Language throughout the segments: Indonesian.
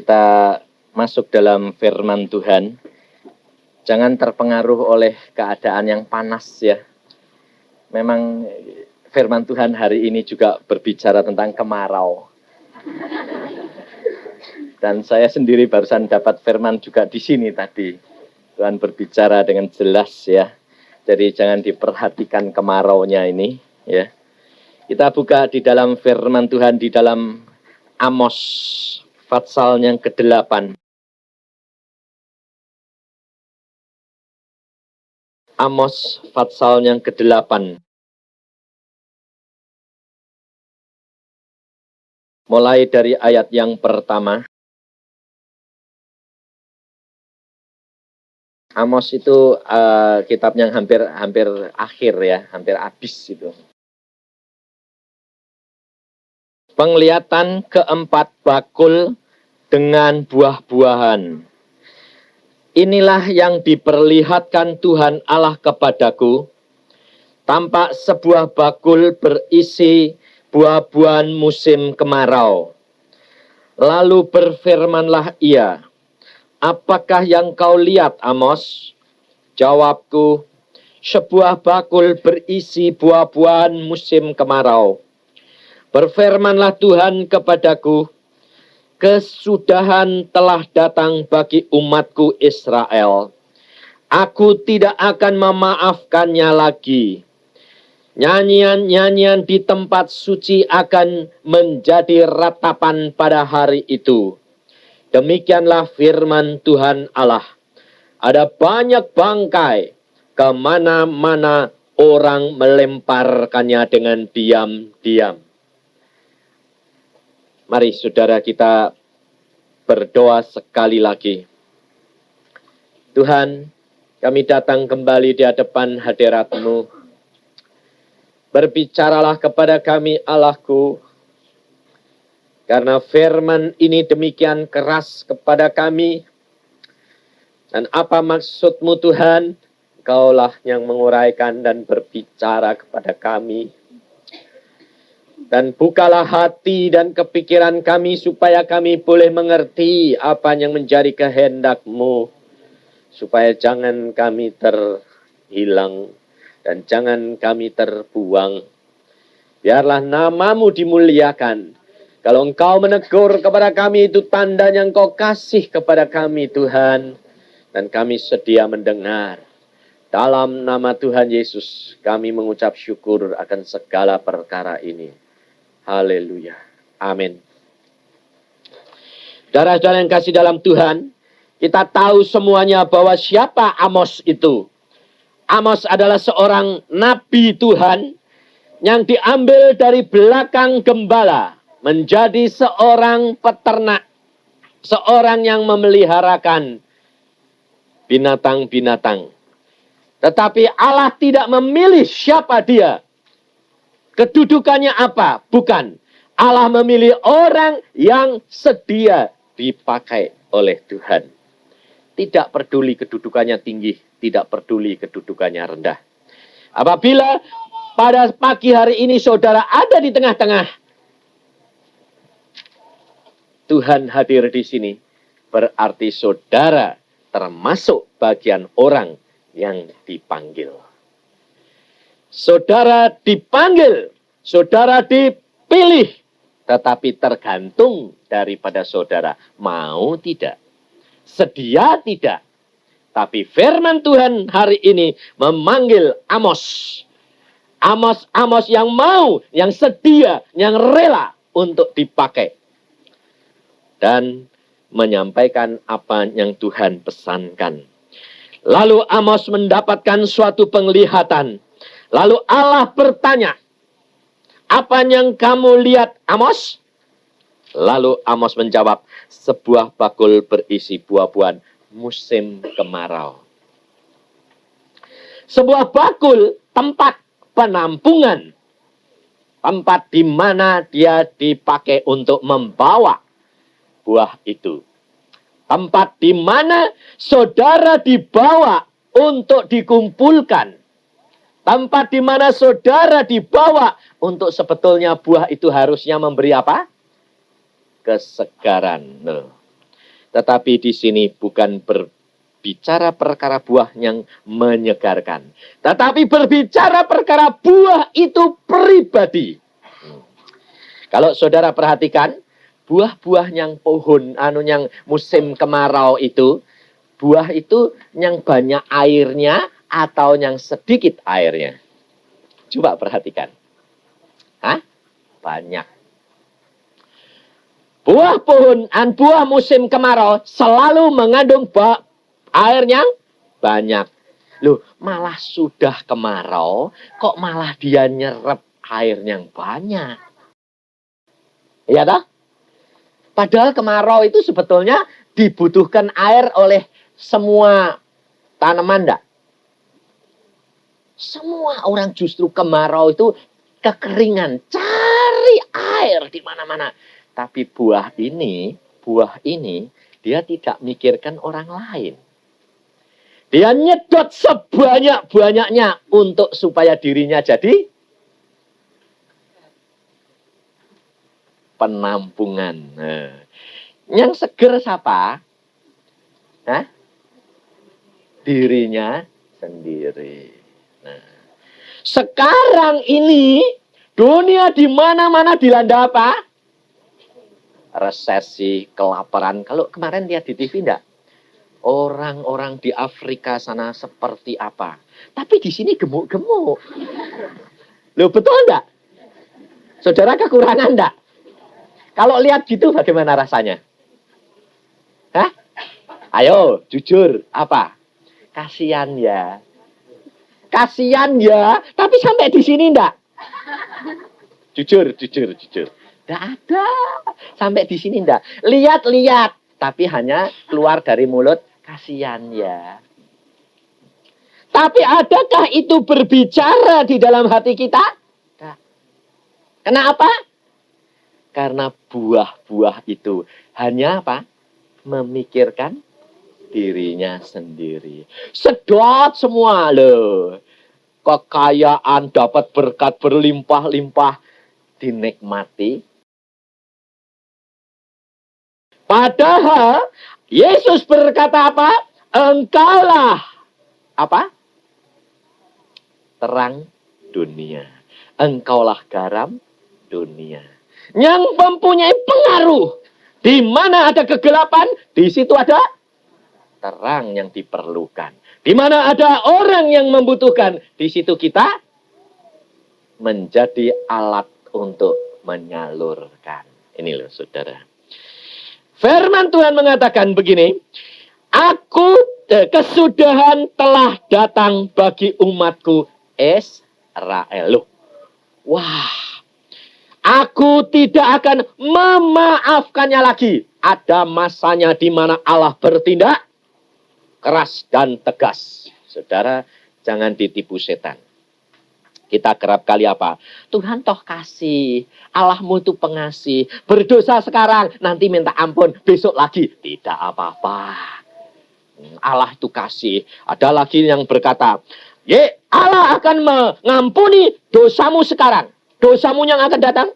kita masuk dalam firman Tuhan, jangan terpengaruh oleh keadaan yang panas ya. Memang firman Tuhan hari ini juga berbicara tentang kemarau. Dan saya sendiri barusan dapat firman juga di sini tadi. Tuhan berbicara dengan jelas ya. Jadi jangan diperhatikan kemaraunya ini ya. Kita buka di dalam firman Tuhan di dalam Amos pasal yang ke-8. Amos pasal yang ke-8. Mulai dari ayat yang pertama. Amos itu kitab yang hampir akhir ya, hampir habis itu. Penglihatan keempat bakul dengan buah-buahan. Inilah yang diperlihatkan Tuhan Allah kepadaku. Tampak sebuah bakul berisi buah-buahan musim kemarau. Lalu berfirmanlah ia, "Apakah yang kau lihat, Amos?" Jawabku, "Sebuah bakul berisi buah-buahan musim kemarau." Berfirmanlah Tuhan kepadaku, "Kesudahan telah datang bagi umatku Israel. Aku tidak akan memaafkannya lagi. Nyanyian-nyanyian di tempat suci akan menjadi ratapan pada hari itu. Demikianlah firman Tuhan Allah. Ada banyak bangkai, kemana-mana orang melemparkannya dengan diam-diam." Mari saudara kita berdoa sekali lagi. Tuhan, kami datang kembali di hadapan hadirat-Mu. Berbicaralah kepada kami, Allahku, karena firman ini demikian keras kepada kami. Dan apa maksud-Mu Tuhan? Engkaulah yang menguraikan dan berbicara kepada kami. Dan bukalah hati dan kepikiran kami supaya kami boleh mengerti apa yang menjadi kehendak-Mu. Supaya jangan kami terhilang dan jangan kami terbuang. Biarlah nama-Mu dimuliakan. Kalau Engkau menegur kepada kami, itu tandanya Engkau kasih kepada kami Tuhan. Dan kami sedia mendengar. Dalam nama Tuhan Yesus, kami mengucap syukur akan segala perkara ini. Haleluya. Amin. Saudara-saudara yang kasih dalam Tuhan, kita tahu semuanya bahwa siapa Amos itu. Amos adalah seorang nabi Tuhan yang diambil dari belakang gembala menjadi seorang peternak, seorang yang memeliharakan binatang-binatang. Tetapi Allah tidak memilih siapa dia. Kedudukannya apa? Bukan. Allah memilih orang yang sedia dipakai oleh Tuhan. Tidak peduli kedudukannya tinggi, tidak peduli kedudukannya rendah. Apabila pada pagi hari ini saudara ada di tengah-tengah, Tuhan hadir di sini, berarti saudara termasuk bagian orang yang dipanggil. Saudara dipanggil, saudara dipilih, tetapi tergantung daripada saudara mau tidak, sedia tidak. Tapi firman Tuhan hari ini memanggil Amos. Amos yang mau, yang sedia, yang rela untuk dipakai. Dan menyampaikan apa yang Tuhan pesankan. Lalu Amos mendapatkan suatu penglihatan. Lalu Allah bertanya, "Apa yang kamu lihat, Amos?" Lalu Amos menjawab, "Sebuah bakul berisi buah-buahan musim kemarau." Sebuah bakul, tempat penampungan. Tempat di mana dia dipakai untuk membawa buah itu. Tempat di mana saudara dibawa untuk dikumpulkan. Tempat di mana saudara dibawa untuk sebetulnya buah itu harusnya memberi apa? Kesegaran. Tetapi di sini bukan berbicara perkara buah yang menyegarkan, tetapi berbicara perkara buah itu pribadi. Kalau saudara perhatikan, buah-buah yang pohon, yang musim kemarau itu, buah itu yang banyak airnya atau yang sedikit airnya. Coba perhatikan. Hah? Banyak. Buah pohon dan buah musim kemarau selalu mengandung air yang banyak. Loh, malah sudah kemarau, kok malah dia nyerap air yang banyak? Iya toh? Padahal kemarau itu sebetulnya dibutuhkan air oleh semua tanaman, enggak? Semua orang justru kemarau itu kekeringan, cari air di mana-mana. Tapi buah ini, dia tidak mikirkan orang lain. Dia nyedot sebanyak-banyaknya untuk supaya dirinya jadi penampungan. Nah, yang seger siapa? Hah? Dirinya sendiri. Nah, sekarang ini dunia di mana-mana dilanda apa? Resesi, kelaparan. Kalau kemarin lihat di TV enggak? Orang-orang di Afrika sana seperti apa? Tapi di sini gemuk-gemuk. Loh, betul enggak? Saudara kekurangan enggak? Kalau lihat gitu bagaimana rasanya? Hah? Ayo, jujur, apa? Kasihan ya. Kasihan ya, tapi sampai di sini enggak? Jujur. Enggak ada. Sampai di sini enggak. Lihat, tapi hanya keluar dari mulut, kasihan ya. Tapi adakah itu berbicara di dalam hati kita? Enggak. Kenapa? Karena buah-buah itu hanya apa? Memikirkan dirinya sendiri. Sedot semua loh. Kekayaan, dapat berkat berlimpah-limpah, dinikmati. Padahal Yesus berkata apa? Engkaulah apa? Terang dunia. Engkaulah garam dunia. Yang mempunyai pengaruh. Di mana ada kegelapan, di situ ada terang yang diperlukan. Di mana ada orang yang membutuhkan, di situ kita menjadi alat untuk menyalurkan. Ini loh saudara. Firman Tuhan mengatakan begini, kesudahan telah datang bagi umatku Israel. Loh, wah, aku tidak akan memaafkannya lagi. Ada masanya di mana Allah bertindak keras dan tegas. Saudara, jangan ditipu setan. Kita kerap kali apa? Tuhan toh kasih. Allahmu itu pengasih. Berdosa sekarang, nanti minta ampun. Besok lagi. Tidak apa-apa. Allah itu kasih. Ada lagi yang berkata, Allah akan mengampuni dosamu sekarang. Dosamu yang akan datang.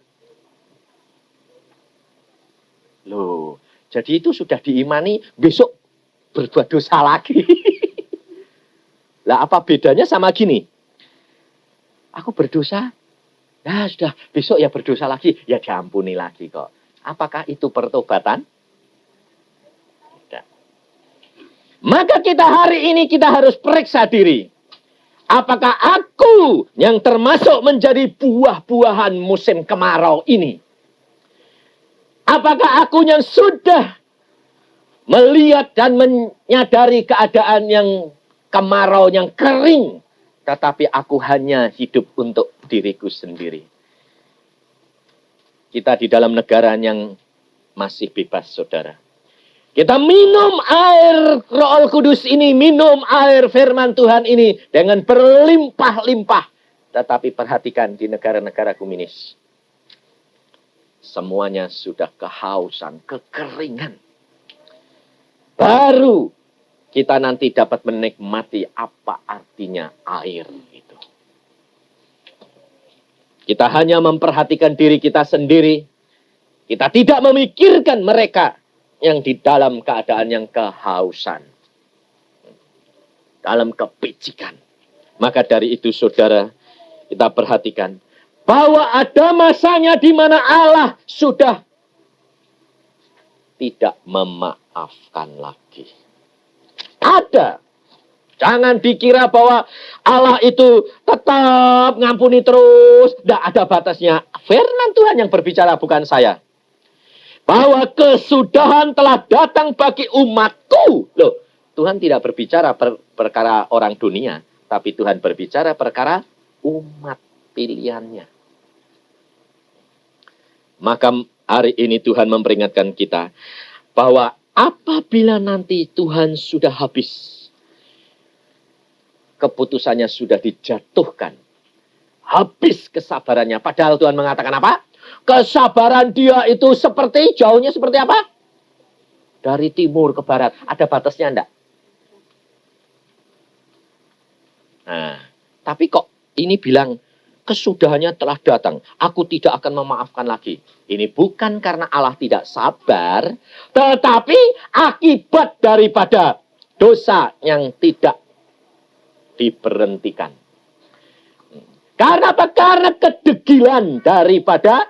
Loh, jadi itu sudah diimani, besok berbuat dosa lagi. Lah apa bedanya sama gini? Aku berdosa, ya sudah besok ya berdosa lagi, ya diampuni lagi kok. Apakah itu pertobatan? Tidak. Maka hari ini kita harus periksa diri. Apakah aku yang termasuk menjadi buah-buahan musim kemarau ini? Apakah aku yang sudah melihat dan menyadari keadaan yang kemarau, yang kering, tetapi aku hanya hidup untuk diriku sendiri. Kita di dalam negara yang masih bebas, saudara. Kita minum air Roh Kudus ini, minum air firman Tuhan ini dengan berlimpah-limpah. Tetapi perhatikan di negara-negara komunis. Semuanya sudah kehausan, kekeringan. Baru kita nanti dapat menikmati apa artinya air itu. Kita hanya memperhatikan diri kita sendiri. Kita tidak memikirkan mereka yang di dalam keadaan yang kehausan, dalam kepicikan. Maka dari itu saudara, kita perhatikan bahwa ada masanya di mana Allah sudah tidak memaafkan lagi. Ada. Jangan dikira bahwa Allah itu tetap ngampuni terus, tidak ada batasnya. Firman Tuhan yang berbicara, bukan saya. Bahwa kesudahan telah datang bagi umatku. Loh, Tuhan tidak berbicara perkara orang dunia, tapi Tuhan berbicara perkara umat pilihannya. Maka hari ini Tuhan memperingatkan kita bahwa apabila nanti Tuhan sudah habis, keputusannya sudah dijatuhkan, habis kesabarannya. Padahal Tuhan mengatakan apa? Kesabaran dia itu seperti, jauhnya seperti apa? Dari timur ke barat. Ada batasnya enggak? Nah, tapi kok ini bilang kesudahannya telah datang, aku tidak akan memaafkan lagi. Ini bukan karena Allah tidak sabar, tetapi akibat daripada dosa yang tidak diberhentikan. Karena apa? Karena kedegilan daripada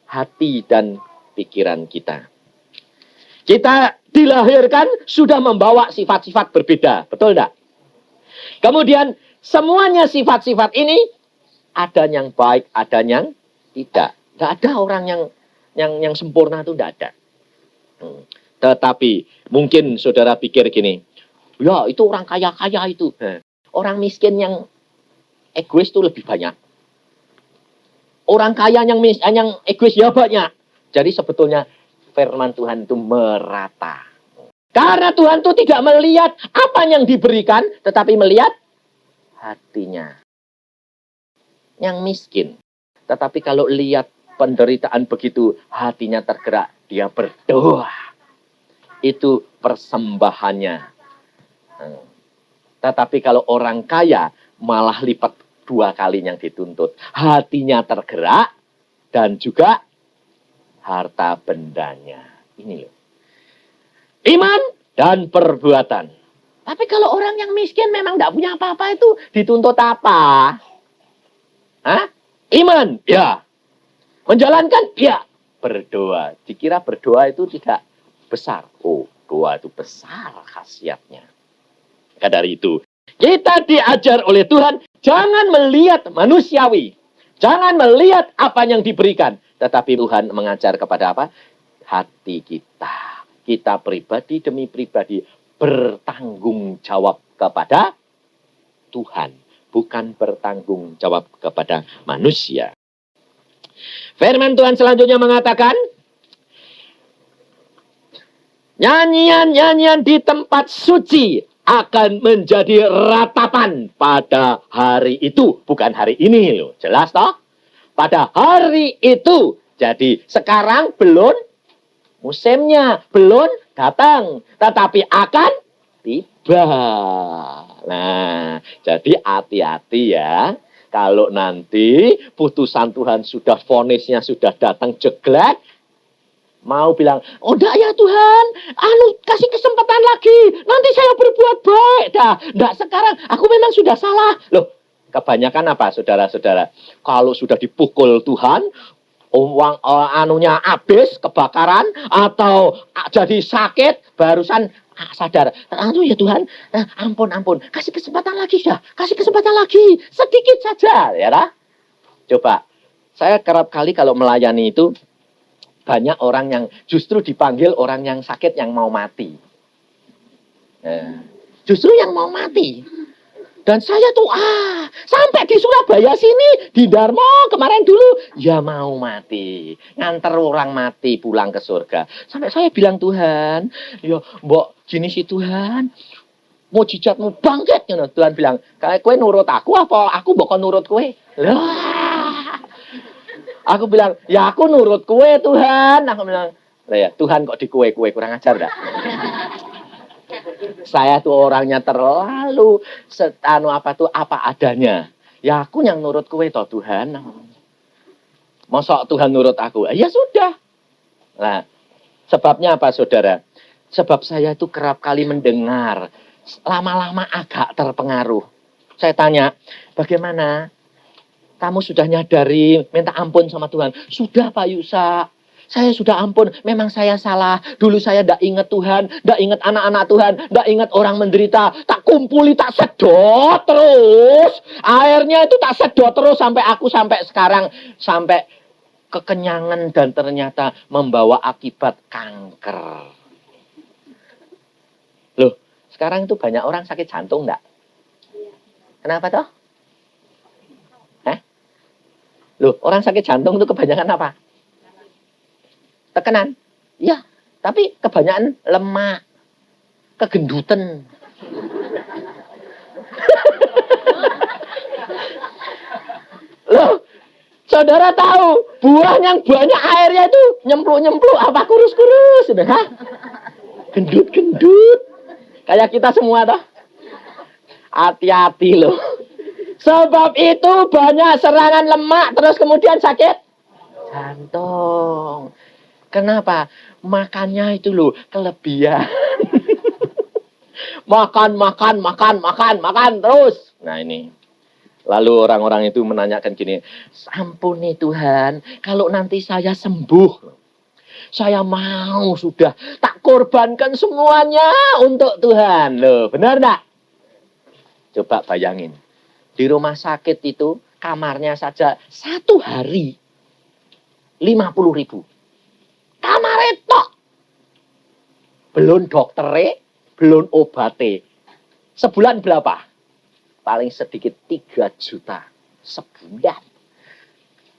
hati dan pikiran kita. Kita dilahirkan sudah membawa sifat-sifat berbeda, betul enggak? Kemudian semuanya sifat-sifat ini ada yang baik, ada yang tidak. Tidak ada orang yang sempurna, itu tidak ada. Tetapi mungkin saudara pikir gini, ya itu orang kaya-kaya itu. Orang miskin yang egois itu lebih banyak. Orang kaya yang egois ya banyak. Jadi sebetulnya firman Tuhan itu merata. Karena Tuhan itu tidak melihat apa yang diberikan, tetapi melihat hatinya. Yang miskin. Tetapi kalau lihat penderitaan begitu, hatinya tergerak, dia berdoa. Itu persembahannya. Tetapi kalau orang kaya, malah lipat 2 kali yang dituntut. Hatinya tergerak, dan juga harta bendanya. Ini loh. Iman dan perbuatan. Tapi kalau orang yang miskin memang tidak punya apa-apa, itu dituntut apa? Hah? Iman, ya. Menjalankan, ya. Berdoa. Dikira berdoa itu tidak besar. Oh, doa itu besar khasiatnya. Maka dari itu, kita diajar oleh Tuhan, jangan melihat manusiawi. Jangan melihat apa yang diberikan. Tetapi Tuhan mengajar kepada apa? Hati kita. Kita pribadi demi pribadi bertanggung jawab kepada Tuhan. Bukan bertanggung jawab kepada manusia. Firman Tuhan selanjutnya mengatakan, nyanyian-nyanyian di tempat suci akan menjadi ratapan pada hari itu. Bukan hari ini loh. Jelas toh? Pada hari itu. Jadi sekarang belum musimnya. Belum datang. Tetapi akan tiba. Nah, jadi hati-hati ya. Kalau nanti putusan Tuhan sudah, vonisnya sudah datang jeglek, mau bilang, oh enggak ya Tuhan, kasih kesempatan lagi, nanti saya berbuat baik. Enggak sekarang, aku memang sudah salah. Loh, kebanyakan apa saudara-saudara? Kalau sudah dipukul Tuhan, uang anunya habis, kebakaran, atau jadi sakit, barusan sadar, aduh ya Tuhan, ampun, kasih kesempatan lagi ya, kasih kesempatan lagi, sedikit saja, ya lah. Coba, saya kerap kali kalau melayani itu, banyak orang yang justru dipanggil orang yang sakit, yang mau mati. Justru yang mau mati. Dan saya tuh, sampai di Surabaya sini, di Darmo kemarin dulu, ya mau mati. Nganter orang mati pulang ke surga. Sampai saya bilang, Tuhan, ya mbok gini sih Tuhan, mau jijatmu bangkit. Tuhan bilang, kayak kowe nurut aku apa aku mbok nurut kowe? Lah. Aku bilang, ya aku nurut kowe Tuhan. Aku bilang, ya Tuhan kok di kowe kurang ajar dah. Saya tuh orangnya terlalu apa adanya. Ya aku yang nurut kowe toh Tuhan. Mosok Tuhan nurut aku? Ya sudah. Nah, Sebabnya apa, saudara? Sebab saya itu kerap kali mendengar, lama-lama agak terpengaruh. Saya tanya, bagaimana? Kamu sudah nyadari minta ampun sama Tuhan? Sudah, Pak Yusa. Saya sudah ampun, memang saya salah. Dulu saya tidak ingat Tuhan, tidak ingat anak-anak Tuhan, tidak ingat orang menderita. Tak kumpuli, tak sedot terus. Akhirnya itu tak sedot terus sampai aku sampai sekarang. Sampai kekenyangan dan ternyata membawa akibat kanker. Loh, sekarang itu banyak orang sakit jantung enggak? Kenapa toh? Loh, orang sakit jantung itu kebanyakan apa? Tekanan. Ya, tapi kebanyakan lemak, kegendutan. Loh, saudara tahu, buah yang banyak airnya itu nyempluk-nyempluk apa kurus-kurus, hah? Gendut-gendut. Kayak kita semua toh. Hati-hati loh. Sebab itu banyak serangan lemak terus kemudian sakit jantung. Kenapa? Makannya itu loh kelebihan. makan terus. Nah ini. Lalu orang-orang itu menanyakan gini, ampuni Tuhan, kalau nanti saya sembuh, saya mau sudah tak korbankan semuanya untuk Tuhan. Loh, benar enggak? Coba bayangin. Di rumah sakit itu kamarnya saja 1 hari 50.000. Kamar itu belum doktere, belum obate. Sebulan berapa? Paling sedikit 3 juta sebulan.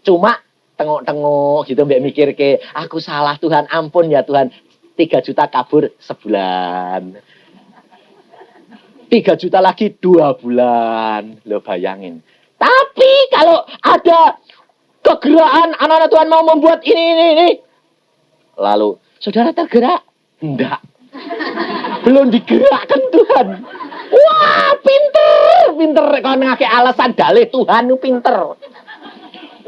Cuma tengok-tengok gitu mbak mikir ke, aku salah Tuhan, ampun ya Tuhan, 3 juta kabur sebulan. 3 juta lagi 2 bulan. Lo bayangin. Tapi kalau ada kegerakan anak-anak Tuhan mau membuat ini. Lalu, saudara tergerak? Enggak. Belum digerakkan Tuhan. Wah, pinter. Kalau ngake alasan dalih Tuhan itu pinter.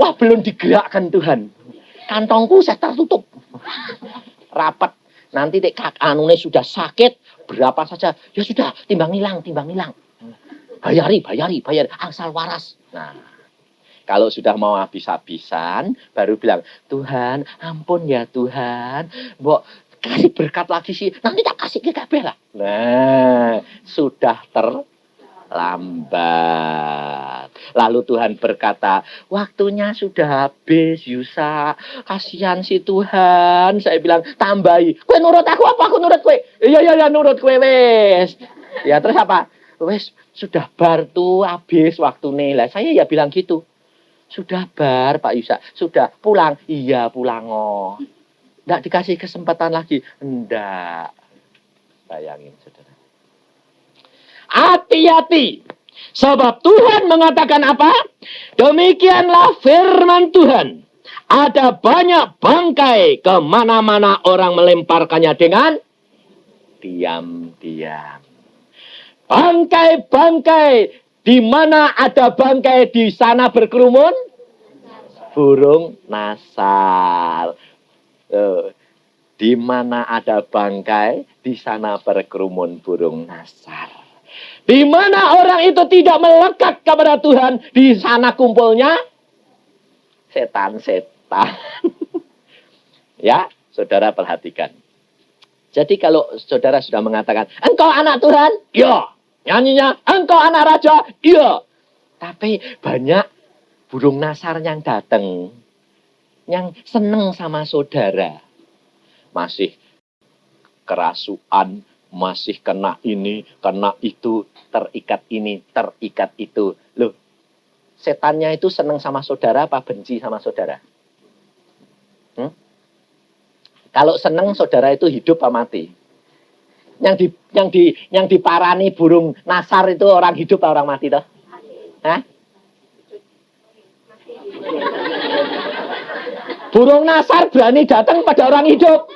Wah, belum digerakkan Tuhan. Kantongku saya tertutup. Rapat. Nanti anune sudah sakit, berapa saja. Ya sudah, timbang hilang. Bayari. Angsal waras. Nah, kalau sudah mau habis-habisan, baru bilang, Tuhan, ampun ya Tuhan. Mbok kasih berkat lagi sih. Nanti tak kasih ke kabeh lah. Nah, sudah terlambat. Lalu Tuhan berkata, waktunya sudah habis, Yusa. Kasihan si Tuhan. Saya bilang, tambahi. Kowe nurut aku apa? Aku nurut kowe. Iya, nurut kowe wes. Ya terus apa? Wes, sudah bar tuh habis waktu lah. Saya ya bilang gitu. Sudah bar Pak Yusa. Sudah pulang. Iya pulang oh. Nggak dikasih kesempatan lagi. Enggak. Bayangin saudara. Hati-hati. Sebab Tuhan mengatakan apa? Demikianlah firman Tuhan. Ada banyak bangkai kemana-mana orang melemparkannya dengan diam-diam. Bangkai-bangkai. Di mana ada bangkai di sana berkerumun? Burung nasar. Di mana ada bangkai, di sana berkerumun burung nasar. Di mana orang itu tidak melekat kepada Tuhan, di sana kumpulnya setan-setan. Ya, saudara perhatikan. Jadi kalau saudara sudah mengatakan, engkau anak Tuhan? Ya. Nyanyinya, engkau anak raja? Iya. Tapi banyak burung nasar yang datang. Yang seneng sama saudara. Masih kerasukan, masih kena ini, kena itu, terikat ini, terikat itu. Loh, setannya itu seneng sama saudara apa benci sama saudara? Kalau seneng saudara itu hidup apa mati? Yang diparani burung nasar itu orang hidup atau orang mati toh? Hah? Burung nasar berani datang pada orang hidup.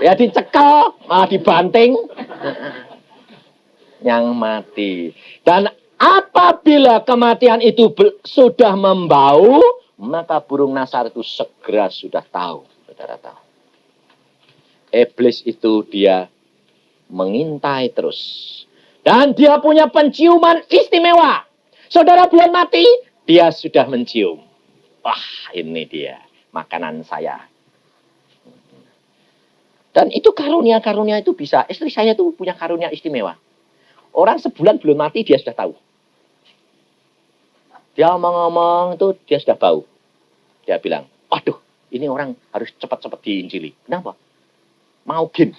Ya dicekel, malah dibanting. Yang mati. Dan apabila kematian itu sudah membau, maka burung nasar itu segera sudah tahu. Saudara tahu. Iblis itu dia mengintai terus. Dan dia punya penciuman istimewa. Saudara belum mati, dia sudah mencium. Wah, ini dia makanan saya. Dan itu karunia-karunia itu bisa. Istri saya tuh punya karunia istimewa. Orang sebulan belum mati, dia sudah tahu. Dia ngomong-ngomong itu, dia sudah bau. Dia bilang, waduh, ini orang harus cepat-cepat diinjili. Kenapa? Mau gin.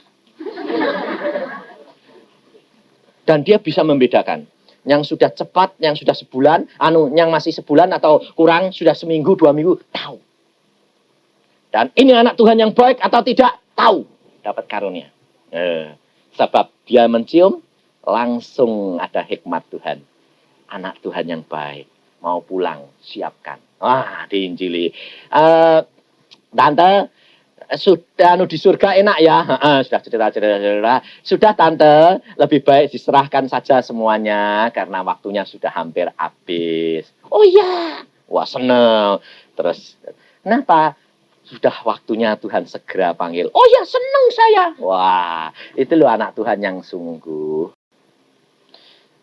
Dan dia bisa membedakan. Yang sudah cepat, yang sudah sebulan, yang masih sebulan atau kurang, sudah seminggu, 2 minggu, tahu. Dan ini anak Tuhan yang baik atau tidak, tahu. Dapat karunia. Sebab dia mencium, langsung ada hikmat Tuhan. Anak Tuhan yang baik. Mau pulang, siapkan. Wah, diinjili. Tante, sudah di surga enak ya. Sudah cerita. Sudah tante, lebih baik diserahkan saja semuanya. Karena waktunya sudah hampir habis. Oh iya. Wah, seneng. Terus, kenapa? Sudah waktunya Tuhan segera panggil. Oh ya, seneng saya. Wah, itu loh anak Tuhan yang sungguh.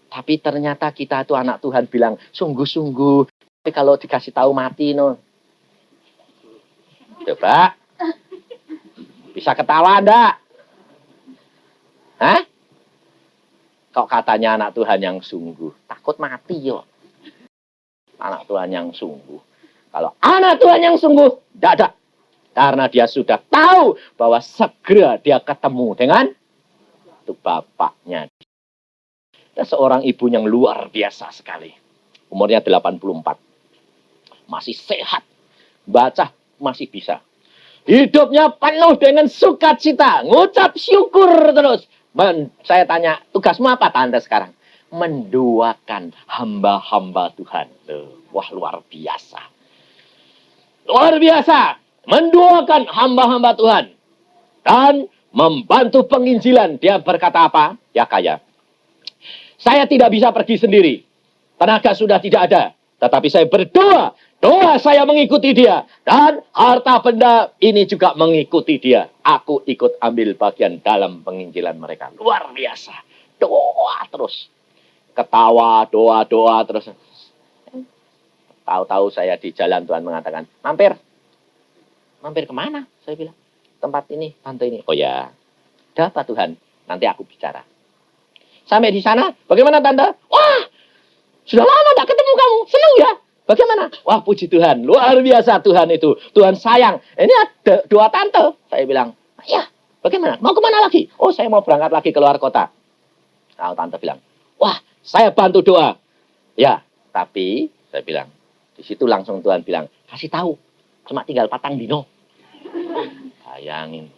Tapi ternyata kita tuh anak Tuhan bilang, sungguh-sungguh. Tapi kalau dikasih tahu mati, no. Coba. Bisa ketawa enggak? Hah? Kok katanya anak Tuhan yang sungguh? Takut mati yo. Anak Tuhan yang sungguh. Kalau anak Tuhan yang sungguh, enggak ada. Karena dia sudah tahu bahwa segera dia ketemu dengan itu bapaknya. Dan seorang ibu yang luar biasa sekali. Umurnya 84. Masih sehat. Baca masih bisa. Hidupnya penuh dengan sukacita. Ngucap syukur terus. Saya tanya, tugasmu apa tante sekarang? Mendoakan hamba-hamba Tuhan. Wah, luar biasa. Luar biasa. Mendoakan hamba-hamba Tuhan. Dan membantu penginjilan. Dia berkata apa? Ya kaya. Saya tidak bisa pergi sendiri. Tenaga sudah tidak ada. Tetapi saya berdoa. Doa saya mengikuti dia. Dan harta benda ini juga mengikuti dia. Aku ikut ambil bagian dalam penginjilan mereka. Luar biasa. Doa terus. Ketawa, doa terus. Tahu-tahu saya di jalan Tuhan mengatakan, mampir. Mampir kemana? Saya bilang. Tempat ini, tante ini. Oh ya. Ada apa Tuhan? Nanti aku bicara. Sampai di sana, bagaimana tante? Wah, sudah lama tak ketemu kamu. Senang ya? Bagaimana? Wah, puji Tuhan. Luar biasa Tuhan itu. Tuhan sayang. Ini ada 2 tante. Saya bilang, ya, bagaimana? Mau kemana lagi? Oh, saya mau berangkat lagi ke luar kota. Nah, tante bilang, wah, saya bantu doa. Ya, tapi, saya bilang, di situ langsung Tuhan bilang, kasih tahu. Cuma tinggal 4 dino. Bayangin.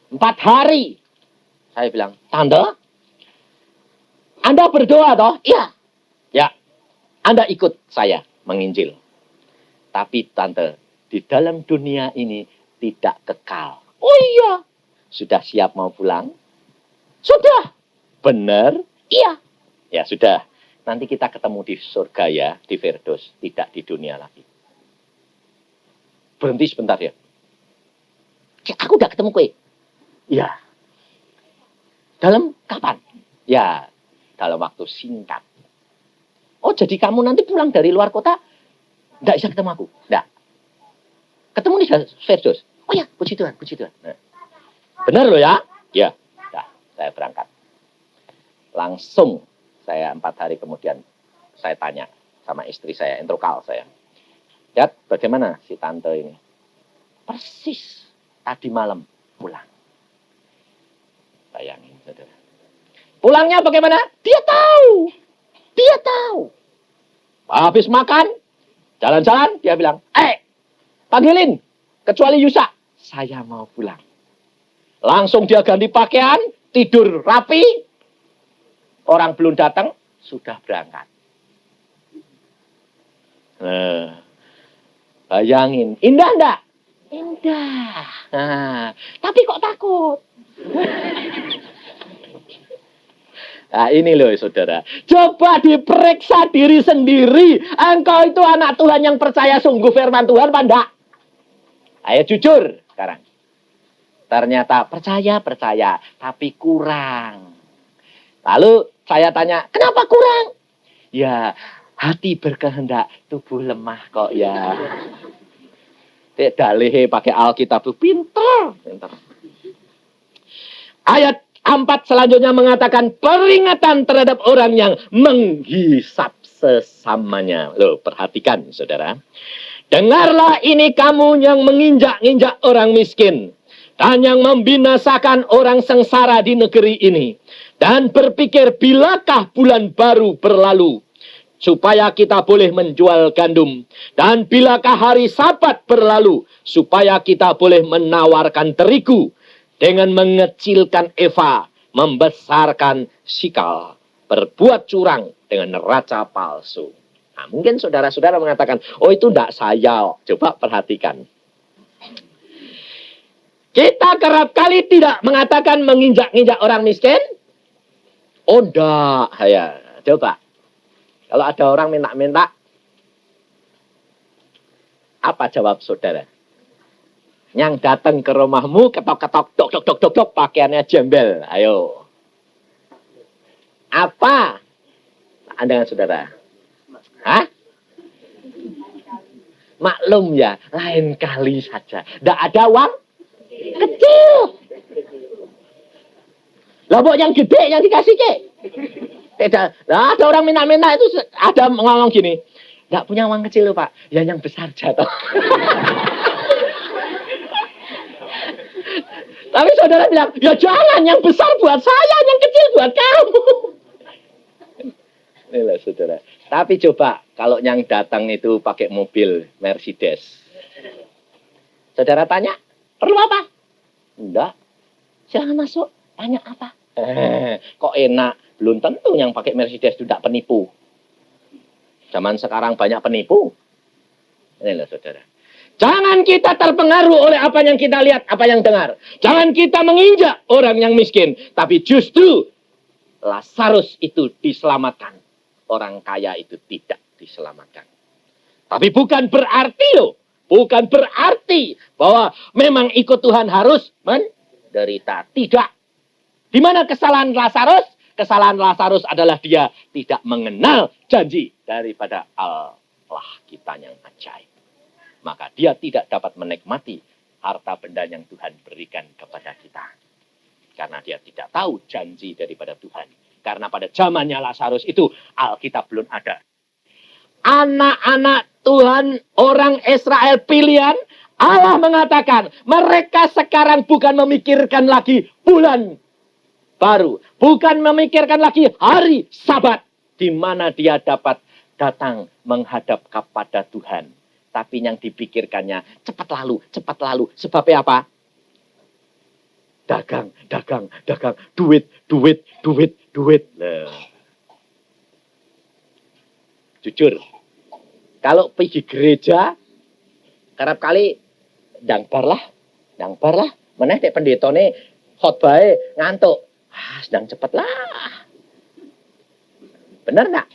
4 hari. Saya bilang, tante, Anda berdoa toh? Iya. Ya. Anda ikut saya menginjil. Tapi tante, di dalam dunia ini tidak kekal. Oh iya. Sudah siap mau pulang? Sudah. Benar? Iya. Ya sudah. Nanti kita ketemu di surga ya, di Firdaus. Tidak di dunia lagi. Berhenti sebentar ya. Aku udah ketemu kue. Iya. Dalam kapan? Ya, dalam waktu singkat. Oh, jadi kamu nanti pulang dari luar kota, nggak bisa ketemu aku? Nggak. Ketemu di Firdaus. Oh ya, puji Tuhan, puji Tuhan. Nah. Benar loh ya? Ya. Nah, saya berangkat. Langsung, saya 4 hari kemudian, saya tanya sama istri saya, entrokal saya. Lihat, bagaimana si tante ini? Persis tadi malam pulang. Bayangin, saudara. Pulangnya bagaimana? Dia tahu. Dia tahu. Habis makan, jalan-jalan, dia bilang, panggilin, kecuali Yusa. Saya mau pulang. Langsung dia ganti pakaian, tidur rapi. Orang belum datang, sudah berangkat. Bayangin, indah enggak? Indah. Nah, tapi kok takut? Nah ini loh saudara. Coba diperiksa diri sendiri. Engkau itu anak Tuhan yang percaya sungguh firman Tuhan apa enggak? Ayo jujur sekarang. Ternyata percaya, tapi kurang. Lalu saya tanya, kenapa kurang? Ya, hati berkehendak, tubuh lemah kok ya. Dalih pakai Alkitab itu pintar. Ayat 4 selanjutnya mengatakan peringatan terhadap orang yang menghisap sesamanya. Loh, perhatikan saudara. Dengarlah ini kamu yang menginjak-injak orang miskin dan yang membinasakan orang sengsara di negeri ini. Dan berpikir bilakah bulan baru berlalu supaya kita boleh menjual gandum. Dan bilakah hari Sabat berlalu supaya kita boleh menawarkan terigu. Dengan mengecilkan eva, membesarkan sikal, berbuat curang dengan neraca palsu. Nah, mungkin saudara-saudara mengatakan, oh itu tidak saya. Coba perhatikan. Kita kerap kali tidak mengatakan menginjak-injak orang miskin. Oh enggak, ya. Coba. Kalau ada orang minta-minta, apa jawab saudara? Yang datang ke rumahmu, ketok-ketok, dok, pakaiannya jembel. Ayo. Apa? Dengan saudara? Hah? Maklum ya, lain kali saja. Tidak ada uang kecil. Loh, yang gede yang dikasih ke? Tidak. Nah, ada orang minta-minta itu ada ngomong gini. Tidak punya uang kecil loh Pak. Ya yang besar jatuh. Tapi saudara bilang, ya jangan, yang besar buat saya, yang kecil buat kamu. Inilah saudara. Tapi coba, kalau yang datang itu pakai mobil Mercedes. Saudara tanya, perlu apa? Enggak. Silahkan masuk, tanya apa? Kok enak? Belum tentu yang pakai Mercedes itu tidak penipu. Zaman sekarang banyak penipu. Inilah saudara. Jangan kita terpengaruh oleh apa yang kita lihat, apa yang dengar. Jangan kita menginjak orang yang miskin. Tapi justru Lazarus itu diselamatkan. Orang kaya itu tidak diselamatkan. Tapi bukan berarti loh. Bukan berarti bahwa memang ikut Tuhan harus menderita. Tidak. Di mana kesalahan Lazarus? Kesalahan Lazarus adalah dia tidak mengenal janji daripada Allah kita yang ajaib. Maka dia tidak dapat menikmati harta benda yang Tuhan berikan kepada kita. Karena dia tidak tahu janji daripada Tuhan. Karena pada zamannya Lazarus itu Alkitab belum ada. Anak-anak Tuhan, orang Israel pilihan, Allah mengatakan mereka sekarang bukan memikirkan lagi bulan baru. Bukan memikirkan lagi hari Sabat. Di mana dia dapat datang menghadap kepada Tuhan. Tapi yang dipikirkannya cepat lalu. Sebabnya apa? Dagang. Duit. Jujur. Kalau pergi gereja, kerap kali dangbar lah. Mana dek pendetone khotbah ngantuk. Sedang cepet lah. Bener nggak?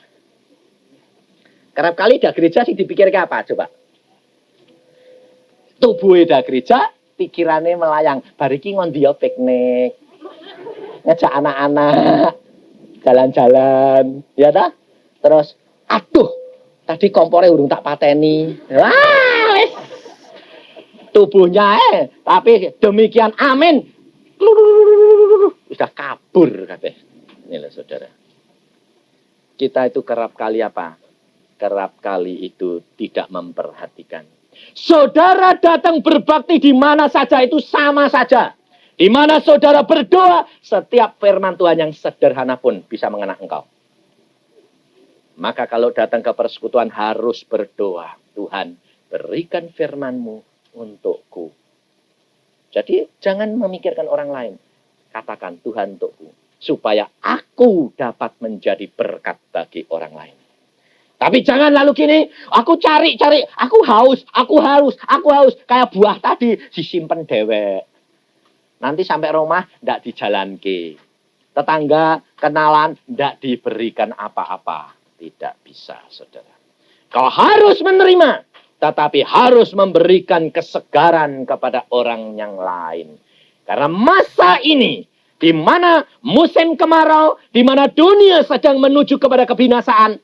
Kerap kali dah gereja sih dipikirkan apa coba? Tubuhnya dah gereja, pikirannya melayang. Bariki ngondio piknik. Ngajak anak-anak. Jalan-jalan. Ya dah? Terus, aduh. Tadi kompornya urung tak pateni. Wah, tubuhnya tapi demikian amin. Sudah kabur katanya. Inilah saudara. Kita itu kerap kali apa? Kerap kali itu tidak memperhatikan. Saudara datang berbakti di mana saja itu sama saja. Di mana saudara berdoa, setiap firman Tuhan yang sederhana pun bisa mengena engkau. Maka kalau datang ke persekutuan harus berdoa. Tuhan, berikan firman-Mu untukku. Jadi jangan memikirkan orang lain. Katakan Tuhan untukku. Supaya aku dapat menjadi berkat bagi orang lain. Tapi jangan lalu gini, aku cari, aku haus. Kayak buah tadi, disimpan dewek. Nanti sampai rumah, tidak dijalanke. Tetangga, kenalan, tidak diberikan apa-apa. Tidak bisa, saudara. Kau harus menerima, tetapi harus memberikan kesegaran kepada orang yang lain. Karena masa ini, di mana musim kemarau, di mana dunia sedang menuju kepada kebinasaan,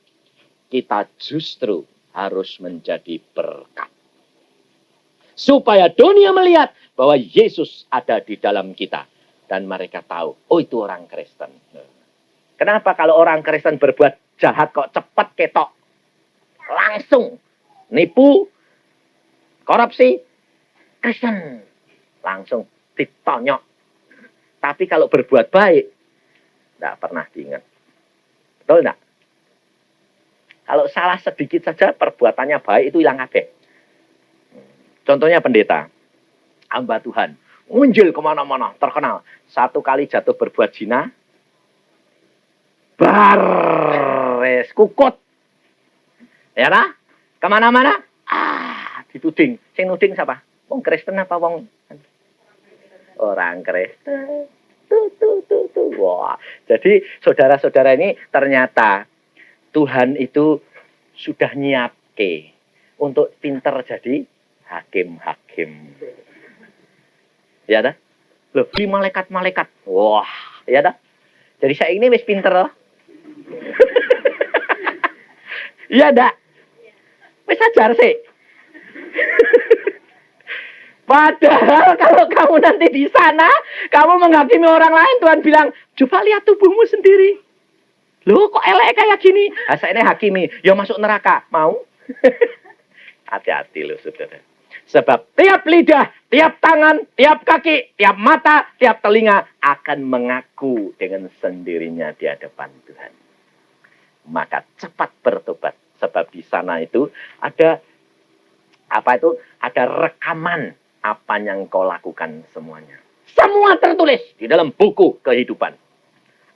kita justru harus menjadi berkat. Supaya dunia melihat bahwa Yesus ada di dalam kita. Dan mereka tahu, oh itu orang Kristen. Kenapa kalau orang Kristen berbuat jahat kok cepat ketok? Langsung nipu, korupsi, Kristen. Langsung ditonyok. Tapi kalau berbuat baik, tidak pernah diingat. Betul tidak? Kalau salah sedikit saja, perbuatannya baik itu hilang kabeh. Contohnya pendeta, hamba Tuhan, munjil kemana-mana, terkenal. Satu kali jatuh berbuat zina, bares, kukut. Ya lah, kemana-mana, dituding. Sing nuding siapa? Wong Kristen apa wong? Orang Kristen. Tuh. Wah, jadi saudara-saudara ini ternyata Tuhan itu sudah nyiapke untuk pinter jadi hakim-hakim. Ya dah? Loh, di malaikat-malaikat. Wah, ya dah? Jadi saya ini wis pinter loh. Iya dah? Wis ajar sih. Padahal kalau kamu nanti di sana, kamu menghakimi orang lain, Tuhan bilang, coba lihat tubuhmu sendiri. Loh, kok elek kayak gini? Saya ini hakimi, ya masuk neraka. Mau? Hati-hati loh, saudara. Sebab tiap lidah, tiap tangan, tiap kaki, tiap mata, tiap telinga akan mengaku dengan sendirinya di hadapan Tuhan. Maka cepat bertobat. Sebab di sana itu ada ada rekaman apa yang kau lakukan semuanya. Semua tertulis di dalam buku kehidupan.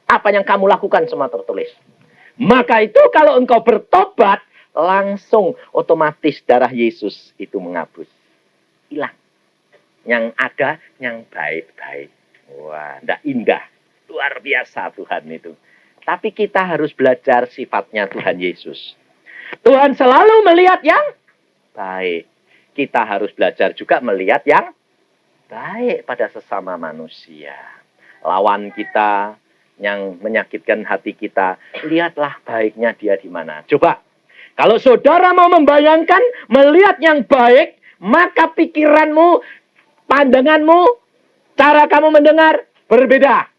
Apa yang kamu lakukan semua tertulis. Maka itu kalau engkau bertobat, langsung otomatis darah Yesus itu menghapus. Hilang. Yang ada yang baik-baik. Wah, ndak indah. Luar biasa Tuhan itu. Tapi kita harus belajar sifatnya Tuhan Yesus. Tuhan selalu melihat yang baik. Kita harus belajar juga melihat yang baik pada sesama manusia. Lawan kita yang menyakitkan hati kita, lihatlah baiknya dia di mana. Coba, kalau saudara mau membayangkan, melihat yang baik, maka pikiranmu, pandanganmu, cara kamu mendengar berbeda.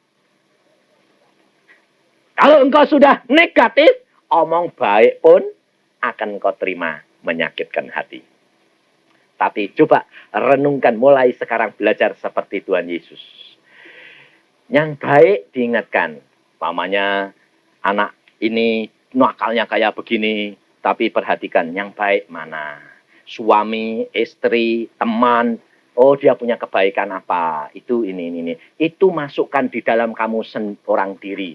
Kalau engkau sudah negatif, omong baik pun akan kau terima menyakitkan hati. Tapi coba renungkan mulai sekarang belajar seperti Tuhan Yesus. Yang baik diingatkan. Pamannya anak ini nakalnya kayak begini. Tapi perhatikan yang baik mana. Suami, istri, teman. Oh dia punya kebaikan apa. Itu ini. Itu masukkan di dalam kamu orang diri.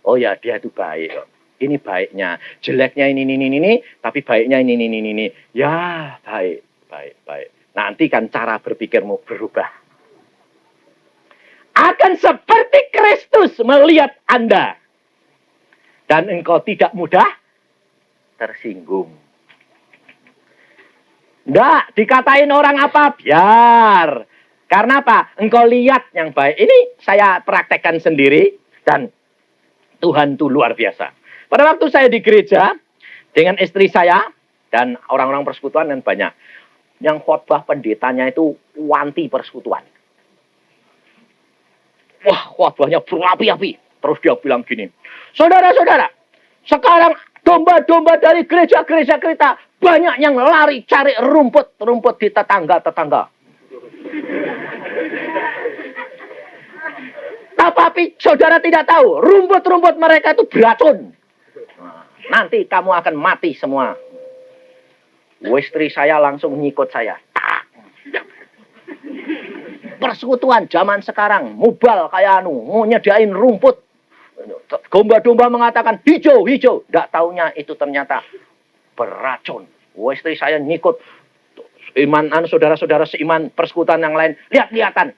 Oh ya dia itu baik. Ini baiknya. Jeleknya ini. Tapi baiknya ini. Ya baik. Nanti kan cara berpikirmu berubah. Akan seperti Kristus melihat Anda. Dan engkau tidak mudah tersinggung. Nggak, dikatain orang apa? Biar. Karena apa? Engkau lihat yang baik. Ini saya praktekkan sendiri. Dan Tuhan itu luar biasa. Pada waktu saya di gereja, dengan istri saya, dan orang-orang persekutuan yang banyak. Yang khotbah pendetanya itu wanti persekutuan. Wah, khotbahnya berapi-api. Terus dia bilang gini, saudara-saudara, sekarang domba-domba dari gereja-gereja kita banyak yang lari cari rumput di tetangga-tetangga. Tapi saudara tidak tahu, rumput-rumput mereka itu beracun. Nanti kamu akan mati semua. Istri saya langsung ngikut saya. Persekutuan zaman sekarang, mubal kayak mau nyediain rumput. Domba-domba mengatakan hijau. Nggak taunya itu ternyata beracun. Istri saya ngikut. Saudara-saudara seiman persekutuan yang lain, lihat-lihatan.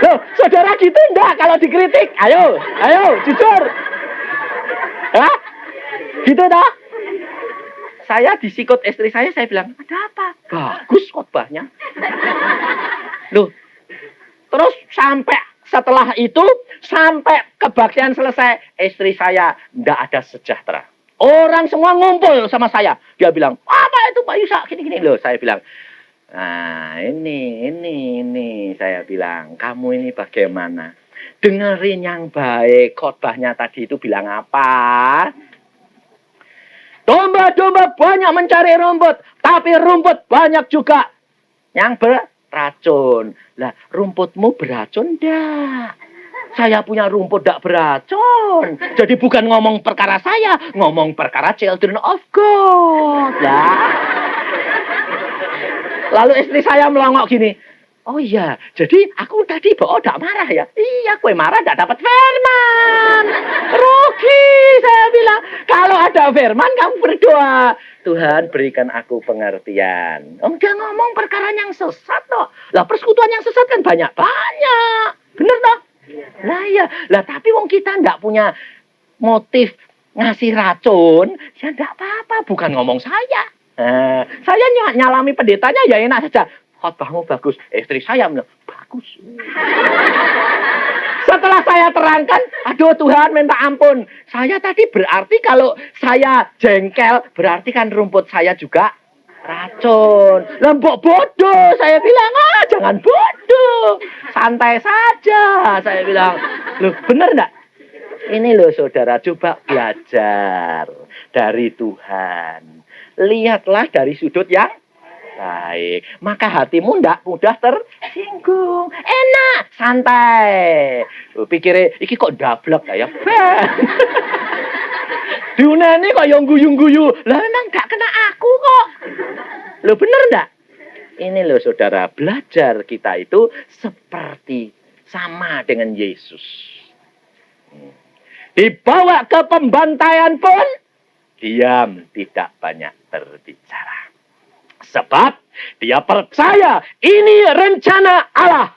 Loh, saudara gitu enggak kalau dikritik? Ayo, jujur. Hah? Gitu dah? saya disikut istri saya bilang, ada apa? Bagus khotbahnya. Loh, terus sampai setelah itu, sampai kebaktian selesai, istri saya ndak ada sejahtera. Orang semua ngumpul sama saya. Dia bilang, apa itu Pak Yusak? Gini-gini loh. Saya bilang, nah ini. Saya bilang, kamu ini bagaimana? Dengerin yang baik. Khotbahnya tadi itu bilang apa? Domba-domba banyak mencari rumput. Tapi rumput banyak juga yang beracun. Lah, rumputmu beracun enggak? Saya punya rumput tidak beracun. Jadi bukan ngomong perkara saya, ngomong perkara children of God. Lah. Lalu istri saya melongok gini. Oh iya, jadi aku tadi tidak marah ya. Iya, kue marah tidak dapat firman. Rugi, saya bilang. Kalau ada firman, kamu berdoa. Tuhan berikan aku pengertian. Dia ngomong perkara yang sesat toh. Lah persekutuan yang sesat kan banyak-banyak. Bener toh? Lah iya, lah tapi wong kita ndak punya motif ngasih racun, ya ndak apa-apa, bukan ngomong saya. Saya nyalami pendetanya ya enak saja. Khotbahmu bagus, istri saya bilang bagus. Setelah saya terangkan, aduh Tuhan minta ampun. Saya tadi berarti kalau saya jengkel, berarti kan rumput saya juga racun. Lembok bodoh, saya bilang, jangan bodoh. Santai saja, saya bilang. Loh, bener enggak? Ini loh saudara, coba belajar dari Tuhan. Lihatlah dari sudut yang baik. Maka hatimu ndak mudah tersinggung. Enak, santai. Pikirnya, iki kok dablek ya? Diunani kok yang guyu-guyu. Lah memang gak kena aku kok. Loh bener enggak? Ini loh saudara, belajar kita itu seperti sama dengan Yesus. Dibawa ke pembantaian pun, diam, tidak banyak berbicara. Sebab dia percaya ini rencana Allah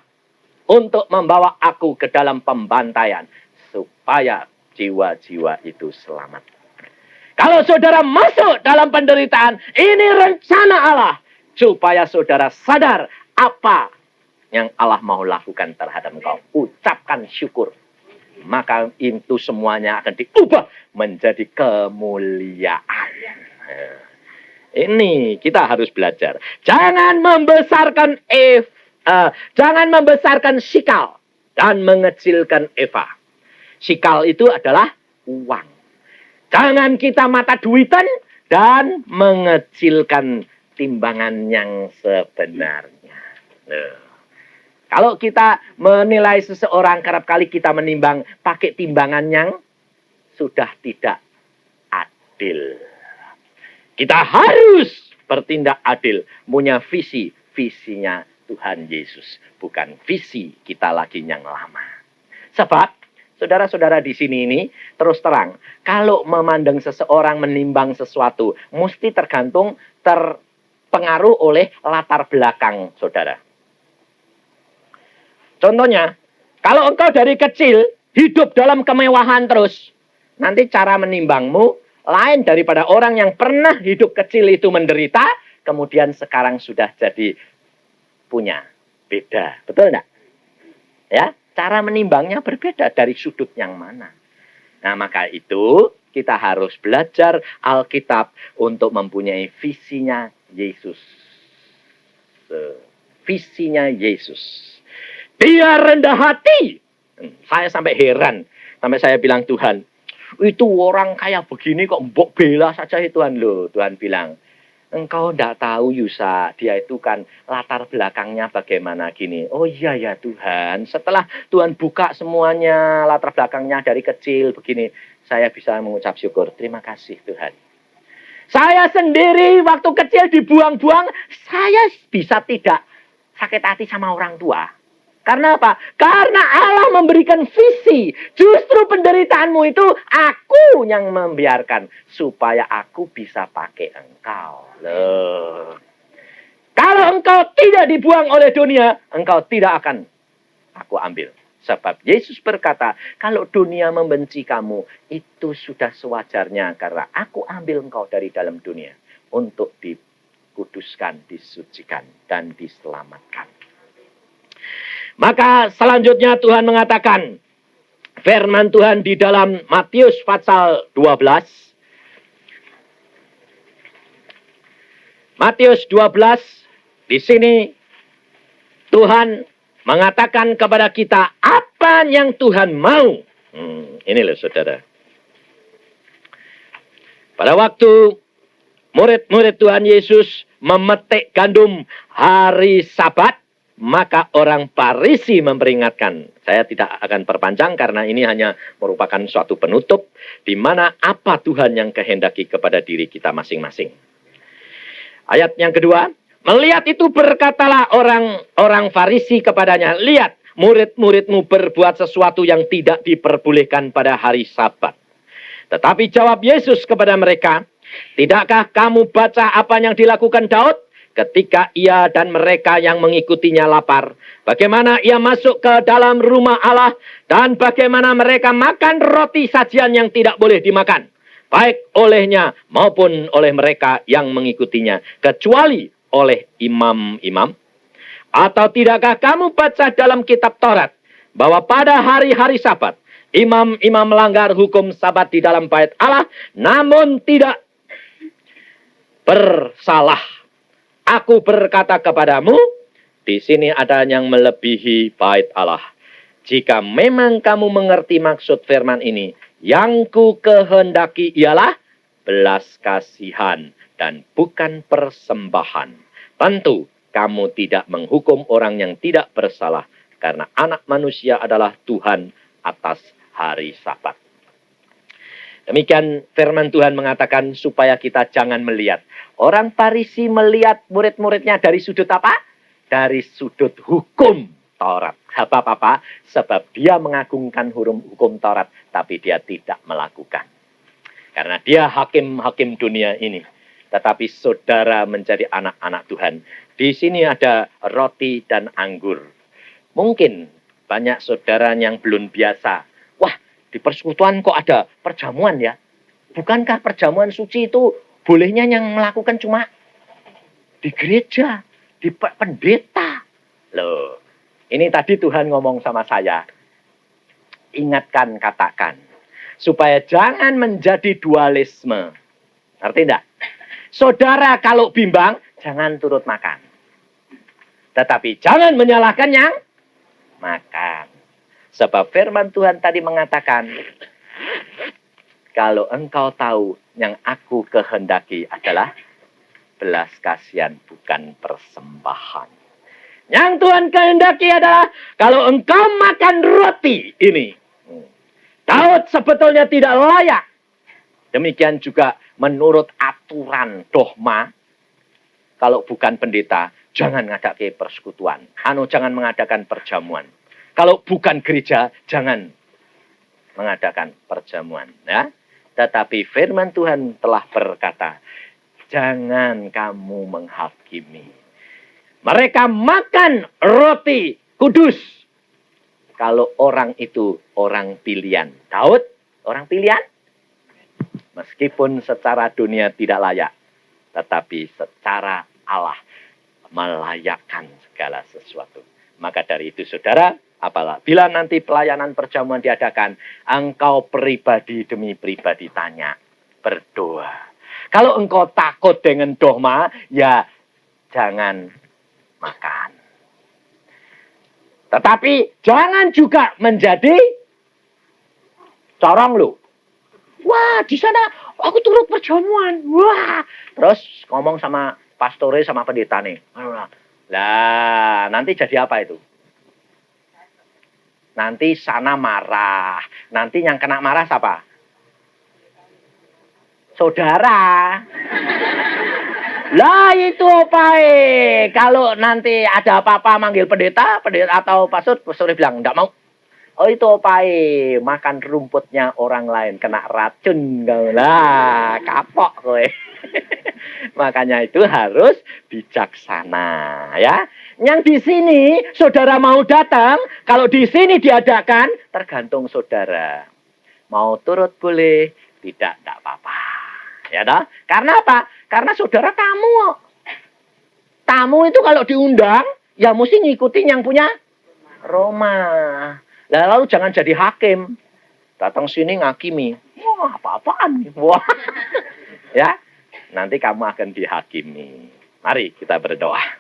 untuk membawa aku ke dalam pembantaian. Supaya jiwa-jiwa itu selamat. Kalau saudara masuk dalam penderitaan, ini rencana Allah. Supaya saudara sadar apa yang Allah mau lakukan terhadap engkau. Ucapkan syukur. Maka itu semuanya akan diubah menjadi kemuliaan. Ini kita harus belajar. Jangan membesarkan sikal dan mengecilkan Eva. Sikal itu adalah uang. Jangan kita mata duitan dan mengecilkan timbangan yang sebenarnya. Kalau kita menilai seseorang, kerap kali kita menimbang pakai timbangan yang sudah tidak adil. Kita harus bertindak adil, punya visinya Tuhan Yesus, bukan visi kita lagi yang lama. Sebab saudara-saudara di sini ini terus terang, kalau memandang seseorang, menimbang sesuatu, mesti terpengaruh oleh latar belakang saudara. Contohnya, kalau engkau dari kecil hidup dalam kemewahan terus, nanti cara menimbangmu lain daripada orang yang pernah hidup kecil itu menderita, kemudian sekarang sudah jadi punya. Beda, betul enggak? Ya, cara menimbangnya berbeda dari sudut yang mana. Nah, maka itu kita harus belajar Alkitab untuk mempunyai visinya Yesus. Visinya Yesus. Dia rendah hati. Saya sampai heran. Sampai saya bilang, Tuhan, itu orang kayak begini kok mbok bela saja Tuhan loh. Tuhan bilang, engkau tidak tahu Yusa, dia itu kan latar belakangnya bagaimana gini. Oh iya ya Tuhan, setelah Tuhan buka semuanya latar belakangnya dari kecil begini, saya bisa mengucap syukur. Terima kasih Tuhan. Saya sendiri waktu kecil dibuang-buang, saya bisa tidak sakit hati sama orang tua. Karena apa? Karena Allah memberikan visi. Justru penderitaanmu itu aku yang membiarkan. Supaya aku bisa pakai engkau. Loh. Kalau engkau tidak dibuang oleh dunia, engkau tidak akan aku ambil. Sebab Yesus berkata, kalau dunia membenci kamu, itu sudah sewajarnya. Karena aku ambil engkau dari dalam dunia. untuk dikuduskan, disucikan, dan diselamatkan. Maka selanjutnya Tuhan mengatakan, firman Tuhan di dalam Matius pasal 12. Matius 12, di sini Tuhan mengatakan kepada kita apa yang Tuhan mau. Ini loh saudara. Pada waktu murid-murid Tuhan Yesus memetik gandum hari Sabat, maka orang Farisi memperingatkan. Saya tidak akan perpanjang karena ini hanya merupakan suatu penutup di mana apa Tuhan yang kehendaki kepada diri kita masing-masing. Ayat yang kedua, melihat itu berkatalah orang Farisi kepadanya, lihat murid-muridmu berbuat sesuatu yang tidak diperbolehkan pada hari Sabat. Tetapi jawab Yesus kepada mereka, tidakkah kamu baca apa yang dilakukan Daud ketika ia dan mereka yang mengikutinya lapar? Bagaimana ia masuk ke dalam rumah Allah dan bagaimana mereka makan roti sajian yang tidak boleh dimakan, baik olehnya maupun oleh mereka yang mengikutinya, kecuali oleh imam-imam? Atau tidakkah kamu baca dalam kitab Taurat bahwa pada hari-hari Sabat imam-imam melanggar hukum Sabat di dalam bait Allah, namun tidak bersalah? Aku berkata kepadamu, di sini ada yang melebihi bait Allah. Jika memang kamu mengerti maksud firman ini, yang ku kehendaki ialah belas kasihan dan bukan persembahan. Tentu kamu tidak menghukum orang yang tidak bersalah, karena anak manusia adalah Tuhan atas hari Sabat. Demikian firman Tuhan mengatakan supaya kita jangan melihat. Orang Farisi melihat murid-muridnya dari sudut apa? Dari sudut hukum Taurat. Apa-apa? Sebab dia mengagungkan hukum Taurat, tapi dia tidak melakukan. Karena dia hakim-hakim dunia ini. Tetapi saudara menjadi anak-anak Tuhan. Di sini ada roti dan anggur. Mungkin banyak saudara yang belum biasa. Wah, di persekutuan kok ada perjamuan ya? Bukankah perjamuan suci itu bolehnya yang melakukan cuma di gereja, di pendeta? Loh, ini tadi Tuhan ngomong sama saya. Ingatkan, katakan. Supaya jangan menjadi dualisme. Ngerti enggak? Saudara kalau bimbang, jangan turut makan. Tetapi jangan menyalahkan yang makan. Sebab firman Tuhan tadi mengatakan, kalau engkau tahu yang aku kehendaki adalah belas kasihan bukan persembahan. Yang Tuhan kehendaki adalah kalau engkau makan roti ini. Daud sebetulnya tidak layak. Demikian juga menurut aturan dogma, kalau bukan pendeta, jangan ngadake persekutuan. Jangan mengadakan perjamuan. Kalau bukan gereja, jangan mengadakan perjamuan. Ya. Tetapi firman Tuhan telah berkata, jangan kamu menghakimi. Mereka makan roti kudus. Kalau orang itu orang pilihan. Daud, orang pilihan. Meskipun secara dunia tidak layak. Tetapi secara Allah melayakkan segala sesuatu. Maka dari itu saudara, apabila nanti pelayanan perjamuan diadakan, engkau pribadi demi pribadi tanya, berdoa. Kalau engkau takut dengan dogma, ya jangan makan. Tetapi jangan juga menjadi corong lu. Wah, di sana aku turut perjamuan. Wah, terus ngomong sama pastore sama pendeta nih. Lah, nanti jadi apa itu? Nanti sana marah. Nanti yang kena marah siapa? Saudara. Lah itu opae. Kalau nanti ada apa-apa manggil pendeta atau pastor bilang enggak mau. Oh itu opae, makan rumputnya orang lain kena racun. Lah, kapok kowe. Makanya itu harus bijaksana, ya. Yang di sini saudara mau datang, kalau di sini diadakan tergantung saudara. Mau turut boleh, tidak apa-apa. Ya toh? Karena apa? Karena saudara kamu. Tamu itu kalau diundang, ya mesti ngikutin yang punya rumah. Nah, lalu jangan jadi hakim. Datang sini ngakimi. Wah, apa-apaan. Wah. Ya, nanti kamu akan dihakimi. Mari kita berdoa.